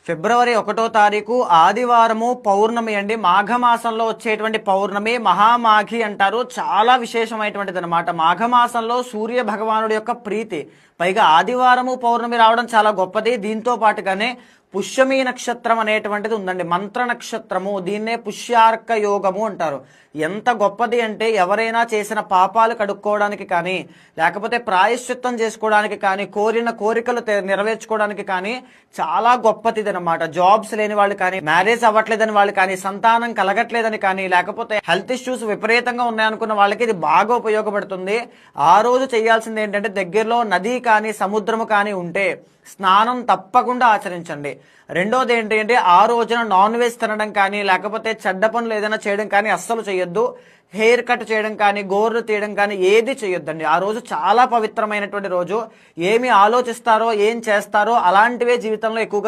ఫిబ్రవరి 1వ తారీఖు ఆదివారము పౌర్ణమి అండి. మాఘమాసంలో వచ్చేటువంటి పౌర్ణమి మహామాఘి అంటారు. చాలా విశేషమైనటువంటిది అనమాట. మాఘమాసంలో సూర్య భగవానుడి యొక్క ప్రీతి, పైగా ఆదివారము పౌర్ణమి రావడం చాలా గొప్పది. దీంతో పాటుగానే పుష్యమి నక్షత్రం అనేటువంటిది ఉందండి, మంత్ర నక్షత్రము. దీన్నే పుష్యార్క యోగము అంటారు. ఎంత గొప్పది అంటే ఎవరైనా చేసిన పాపాలు కడుక్కోవడానికి కానీ, లేకపోతే ప్రాయశ్చిత్తం చేసుకోవడానికి కానీ, కోరిన కోరికలు నెరవేర్చుకోవడానికి కానీ చాలా గొప్పది అనమాట. జాబ్స్ లేని వాళ్ళు కానీ, మ్యారేజ్ అవ్వట్లేదని వాళ్ళు కానీ, సంతానం కలగట్లేదని కానీ, లేకపోతే హెల్త్ ఇష్యూస్ విపరీతంగా ఉన్నాయనుకున్న వాళ్ళకి ఇది బాగా ఉపయోగపడుతుంది. ఆ రోజు చేయాల్సింది ఏంటంటే, దగ్గరలో నది కానీ సముద్రము కానీ ఉంటే స్నానం తప్పకుండా ఆచరించండి. రెండోది ఏంటి అంటే, ఆ రోజున నాన్ వెజ్ తినడం కానీ, లేకపోతే చెడ్డ పనులు ఏదైనా చేయడం కానీ అస్సలు చేయొద్దు. హెయిర్ కట్ చేయడం కానీ, గోర్లు తీయడం కానీ ఏది చేయొద్దండి. ఆ రోజు చాలా పవిత్రమైనటువంటి రోజు. ఏమి ఆలోచిస్తారో, ఏం చేస్తారో అలాంటివే జీవితంలో ఎక్కువగా